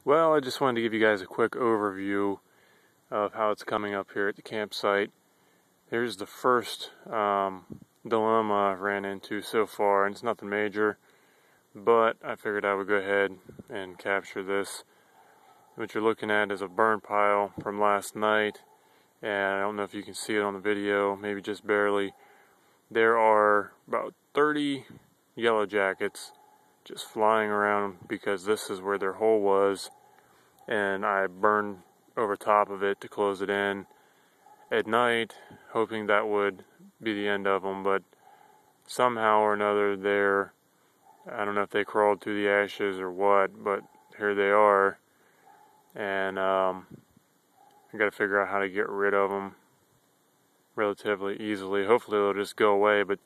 Well, I just wanted to give you guys a quick overview of how it's coming up here at the campsite. Here's the first dilemma I've ran into so far, and it's nothing major, but I figured I would go ahead and capture this. What you're looking at is a burn pile from last night, and I don't know if you can see it on the video, maybe just barely. There are about 30 yellow jackets just flying around because this is where their hole was, and I burned over top of it to close it in at night, hoping that would be the end of them, but somehow or another I don't know if they crawled through the ashes or what, but here they are, and I got to figure out how to get rid of them relatively easily. Hopefully they'll just go away, but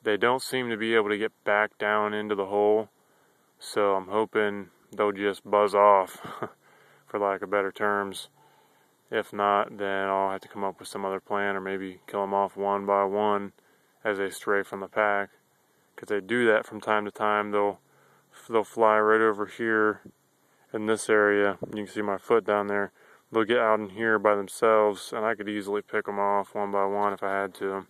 they don't seem to be able to get back down into the hole, so I'm hoping they'll just buzz off for lack of better terms. If not, then I'll have to come up with some other plan, or maybe kill them off one by one as they stray from the pack, because they do that from time to time. They'll fly right over here in this area. You can see my foot down there. They'll get out in here by themselves, and I could easily pick them off one by one if I had to.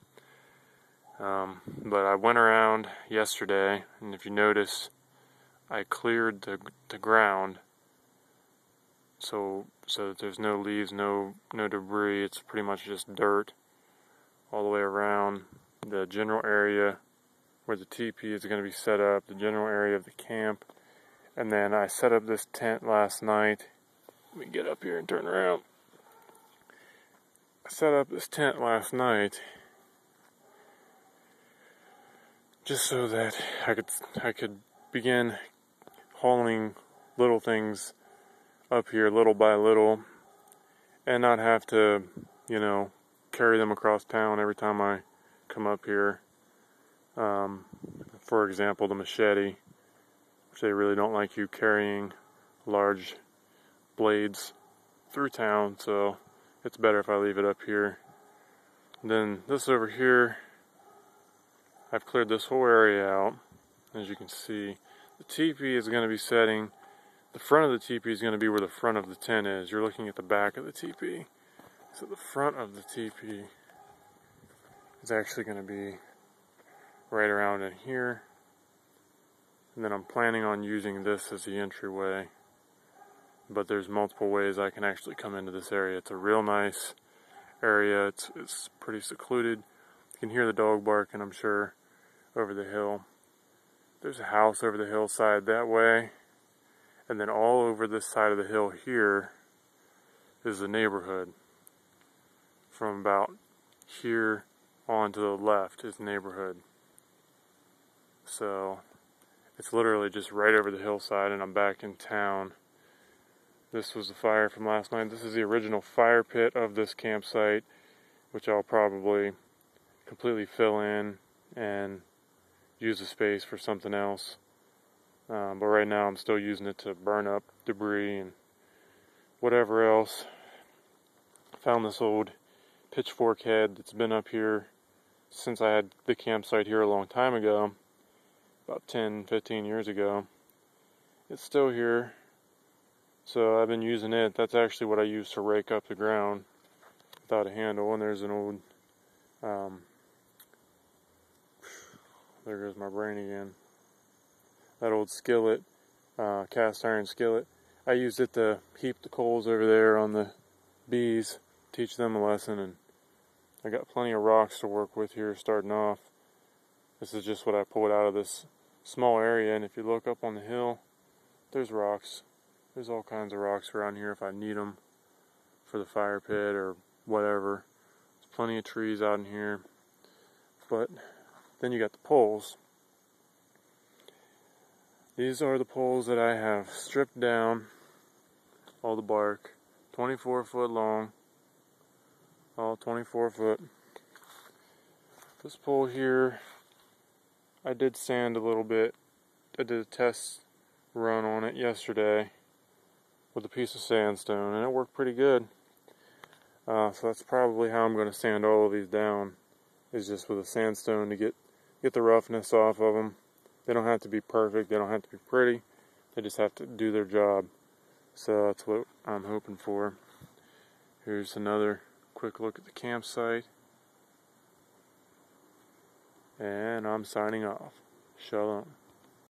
But I went around yesterday, and if you notice, I cleared the ground so that there's no leaves, no debris. It's pretty much just dirt all the way around the general area where the teepee is going to be set up, the general area of the camp. And then I set up this tent last night. Let me get up here and turn around. I set up this tent last night just so that I could begin hauling little things up here little by little and not have to, carry them across town every time I come up here. For example, the machete, which they really don't like you carrying large blades through town, so it's better if I leave it up here. And then this over here, I've cleared this whole area out. As you can see, the teepee is going to be setting. The front of the teepee is going to be where the front of the tent is. You're looking at the back of the teepee. So the front of the teepee is actually going to be right around in here. And then I'm planning on using this as the entryway. But there's multiple ways I can actually come into this area. It's a real nice area. It's pretty secluded. You can hear the dog barking, I'm sure, over the hill. There's a house over the hillside that way. And then all over this side of the hill here is the neighborhood. From about here on to the left is neighborhood. So it's literally just right over the hillside, and I'm back in town. This was the fire from last night. This is the original fire pit of this campsite, which I'll probably completely fill in and use the space for something else. But right now I'm still using it to burn up debris and whatever else. I found this old pitchfork head that's been up here since I had the campsite here a long time ago, about 10-15 years ago. It's still here, so I've been using it. That's actually what I use to rake up the ground without a handle. And there's an old there goes my brain again. That old skillet, cast iron skillet. I used it to heap the coals over there on the bees, teach them a lesson, and I got plenty of rocks to work with here starting off. This is just what I pulled out of this small area, and if you look up on the hill, there's rocks. There's all kinds of rocks around here if I need them for the fire pit or whatever. There's plenty of trees out in here. But then you got the poles. These are the poles that I have stripped down, all the bark, 24 foot long, all 24 foot. This pole here, I did sand a little bit. I did a test run on it yesterday with a piece of sandstone, and it worked pretty good. So that's probably how I'm going to sand all of these down, is just with a sandstone to get the roughness off of them. They don't have to be perfect, they don't have to be pretty, they just have to do their job. So that's what I'm hoping for. Here's another quick look at the campsite. And I'm signing off. Shalom.